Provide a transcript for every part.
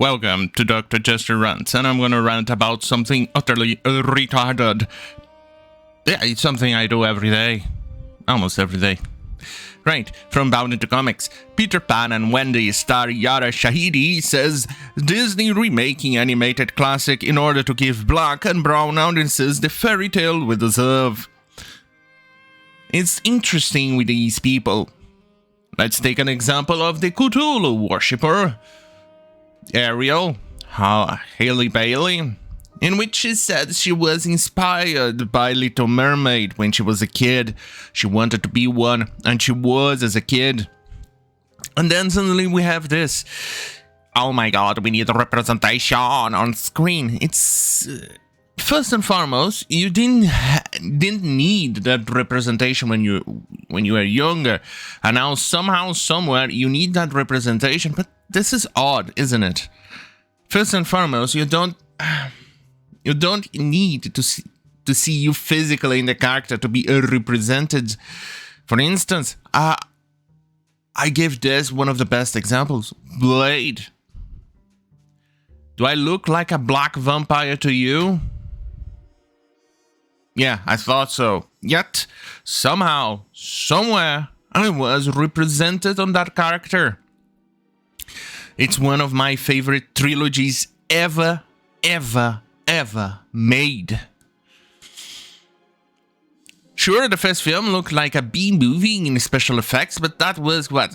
Welcome to Dr. Jester Rants, and I'm gonna rant about something utterly retarded. Yeah, it's something I do every day. Almost every day. Right, from Bound into Comics. Peter Pan and Wendy star Yara Shahidi says Disney remaking animated classic in order to give black and brown audiences the fairy tale we deserve. It's interesting with these people. Let's take an example of the Cthulhu worshipper, Ariel, Haley Bailey, in which she said she was inspired by Little Mermaid when she was a kid. She wanted to be one, and she was as a kid. And then suddenly we have this. Oh my god, we need a representation on screen. It's... first and foremost, you didn't need that representation when you were younger. And now somehow, somewhere, you need that representation, but this is odd, isn't it? First and foremost, you don't need to see you physically in the character to be represented. For instance, I give this one of the best examples. Blade. Do I look like a black vampire to you? Yeah, I thought so. Yet, somehow, somewhere, I was represented on that character. It's one of my favorite trilogies ever made. Sure, the first film looked like a B-movie in special effects, but that was, what,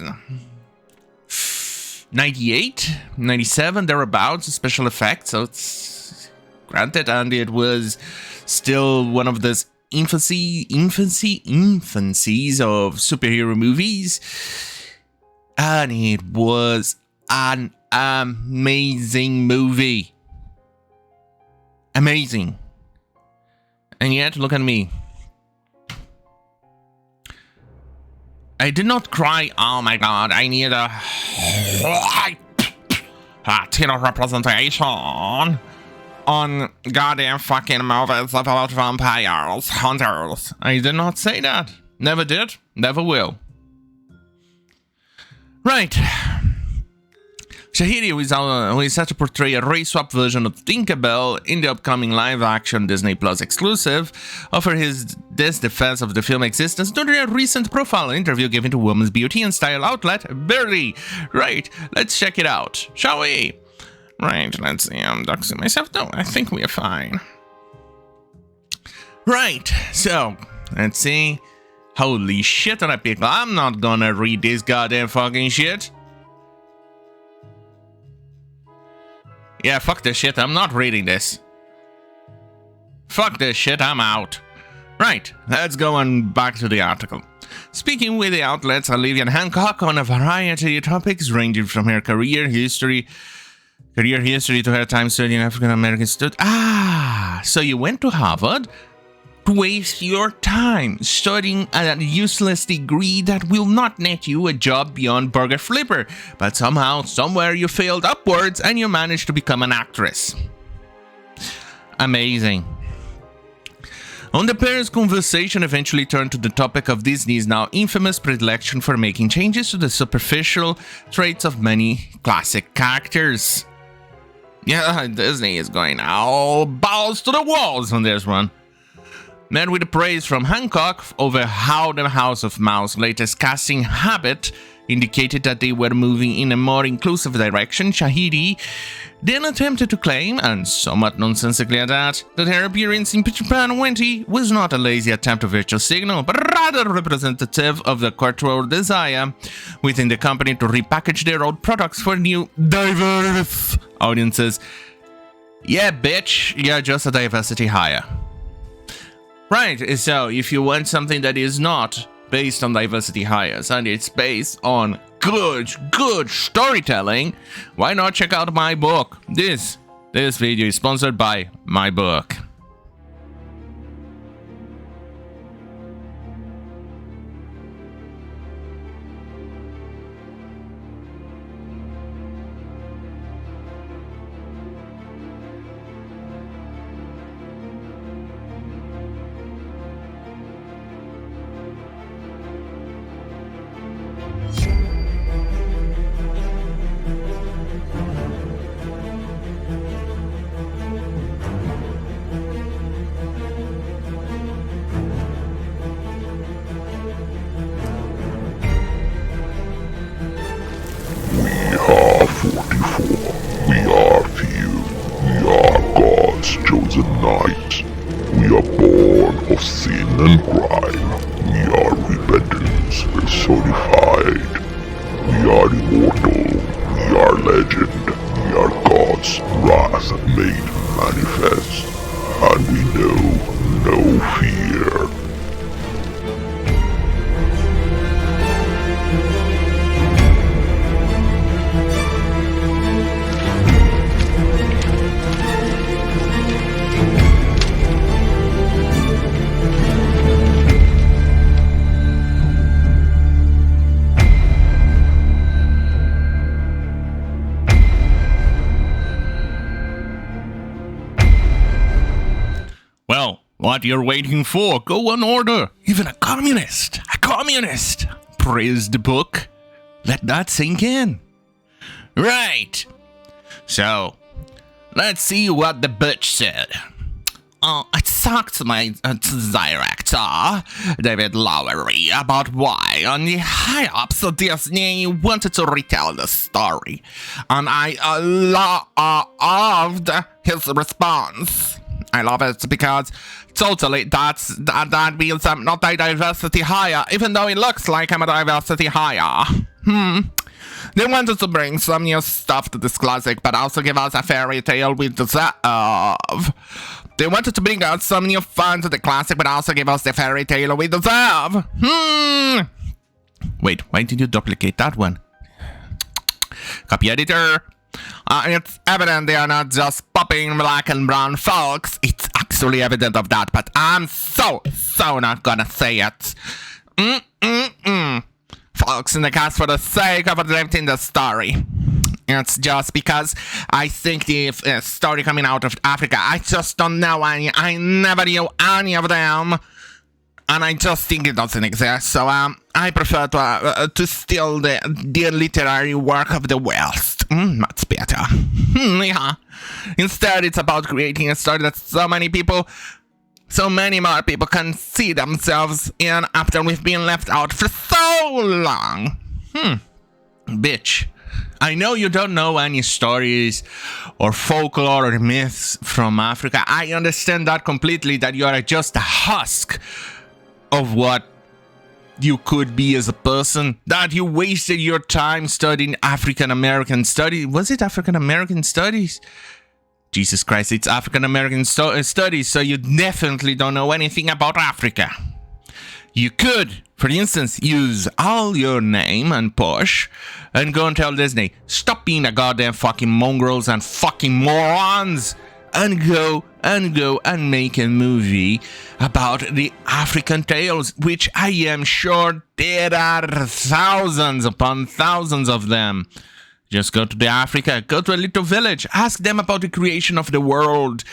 98? 97, thereabouts, special effects, so it's granted, and it was still one of those infancies of superhero movies, and it was an amazing movie. Amazing. And yet, look at me. I did not cry, oh my god, I need a Latino representation on goddamn fucking movies about vampires, hunters. I did not say that. Never did, never will. Right. Shahidi, who is set to portray a race-swap version of Tinkerbell in the upcoming live-action Disney Plus exclusive, offered this defense of the film's existence during a recent profile interview given to women's beauty and style outlet Burley. Right, let's check it out, shall we? Right, let's see, I'm doxing myself. No, I think we are fine. Right, so, let's see. Holy shit on a pickle, I'm not gonna read this goddamn fucking shit. Yeah, fuck this shit, I'm not reading this. Fuck this shit, I'm out. Right, let's go on back to the article. Speaking with the outlets, Olivia Hancock on a variety of topics ranging from her career history to her time studying African American studies. Ah, so you went to Harvard to waste your time studying a useless degree that will not net you a job beyond burger flipper, but somehow, somewhere you failed upwards and you managed to become an actress. Amazing. On the pair's conversation eventually turned to the topic of Disney's now infamous predilection for making changes to the superficial traits of many classic characters. Yeah, Disney is going all balls to the walls on this one. Met with praise from Hancock over how the House of Mouse latest casting habit indicated that they were moving in a more inclusive direction, Shahidi then attempted to claim, and somewhat nonsensically at that her appearance in Peter Pan and Wendy was not a lazy attempt to virtue signal, but rather representative of the cultural desire within the company to repackage their old products for new, diverse audiences. Yeah, bitch, you're just a diversity hire. Right, so if you want something that is not based on diversity hires and it's based on good storytelling, why not check out my book? This video is sponsored by my book. personified. We are immortal, we are legend, we are God's wrath made manifest, and we know no fear. Well, what you're waiting for? Go on order. Even a communist. Praise the book. Let that sink in. Right. So, let's see what the bitch said. I talked to my director, David Lowery, about why on the high-ups of Disney wanted to retell the story. And I loved his response. I love it because totally that means I'm not a diversity hire, even though it looks like I'm a diversity hire. They wanted to bring some new stuff to this classic, but also give us a fairy tale we deserve. They wanted to bring out some new fun to the classic, but also give us the fairy tale we deserve. Wait, why did you duplicate that one? Copy editor. It's evident they are not just popping black and brown folks. It's actually evident of that, but I'm so not gonna say it. Folks in the cast for the sake of adapting the story. It's just because I think the story coming out of Africa, I just don't know any. I never knew any of them. And I just think it doesn't exist. So I prefer to steal the literary work of the West. Much better. Yeah. Instead, it's about creating a story that so many more people can see themselves in after we've been left out for so long. Bitch. I know you don't know any stories or folklore or myths from Africa. I understand that completely, that you are just a husk of what you could be as a person, that you wasted your time studying African American studies. Was it African American studies? Jesus Christ, it's African American studies, so you definitely don't know anything about Africa. You could, for instance, use all your name and push and go and tell Disney, stop being a goddamn fucking mongrels and fucking morons, and go and make a movie about the African tales, which I am sure there are thousands upon thousands of them. Just go to Africa, go to a little village, ask them about the creation of the world,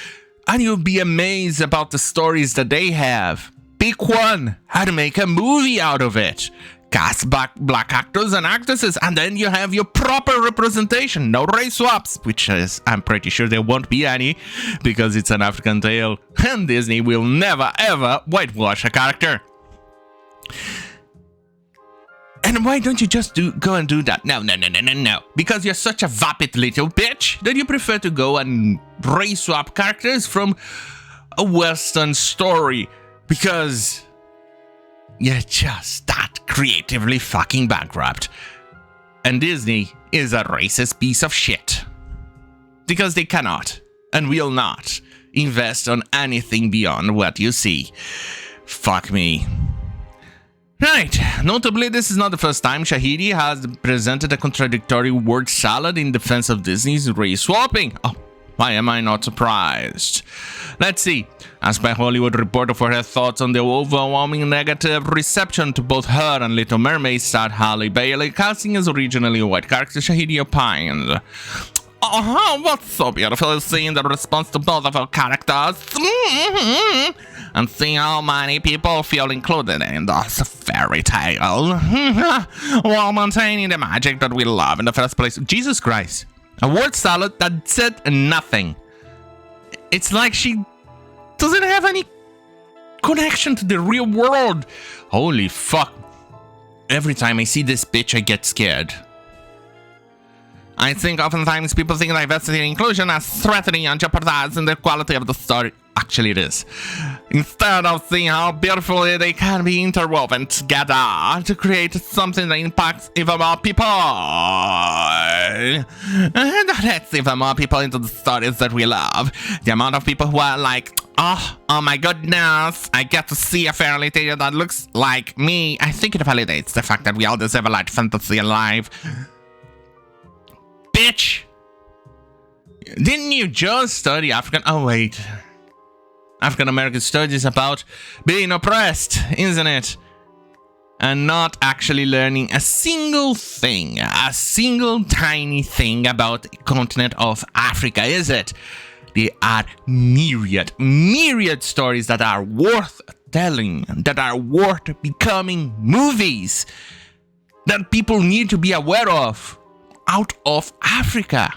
and you'll be amazed about the stories that they have. Pick one and make a movie out of it. Cast black actors and actresses, and then you have your proper representation. No race swaps, which is, I'm pretty sure there won't be any, because it's an African tale, and Disney will never ever whitewash a character. And why don't you just go and do that? No. Because you're such a vapid little bitch that you prefer to go and race swap characters from a Western story. Because you're just that creatively fucking bankrupt. And Disney is a racist piece of shit. Because they cannot and will not invest on anything beyond what you see. Fuck me. Right, notably this is not the first time Shahidi has presented a contradictory word salad in defense of Disney's race swapping. Oh, why am I not surprised? Let's see. Asked by Hollywood Reporter for her thoughts on the overwhelming negative reception to both her and Little Mermaid star Halle Bailey casting as originally a white character, Shahidi opined, what's so beautiful is seeing the response to both of our characters, and seeing how many people feel included in this fairy tale, while maintaining the magic that we love in the first place. Jesus Christ. A word salad that said nothing. It's like she doesn't have any connection to the real world. Holy fuck. Every time I see this bitch, I get scared. I think oftentimes people think diversity and inclusion as threatening and jeopardizing the quality of the story. actually it is. Instead of seeing how beautifully they can be interwoven together to create something that impacts even more people. And let's even more people into the stories that we love. The amount of people who are like, oh my goodness, I get to see a fairy tale that looks like me. I think it validates the fact that we all deserve a light fantasy alive. Bitch! Didn't you just study African American studies about being oppressed, isn't it? And not actually learning a single thing, a single tiny thing about the continent of Africa, is it? There are myriad stories that are worth telling, that are worth becoming movies, that people need to be aware of out of Africa.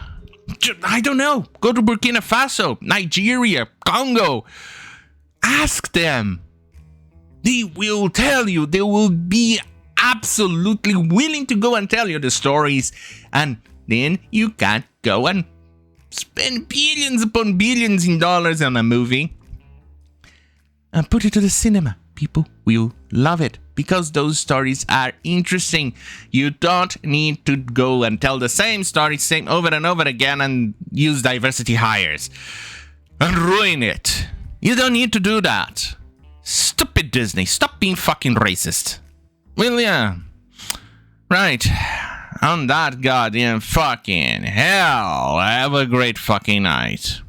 I don't know. Go to Burkina Faso, Nigeria, Congo. Ask them. They will tell you. They will be absolutely willing to go and tell you the stories. And then you can go and spend billions upon billions in dollars on a movie and put it to the cinema. People will love it because those stories are interesting. You don't need to go and tell the same story over and over again and use diversity hires and ruin it. You don't need to do that. Stupid Disney. Stop being fucking racist. Well, yeah. Right. On that goddamn fucking hell. Have a great fucking night.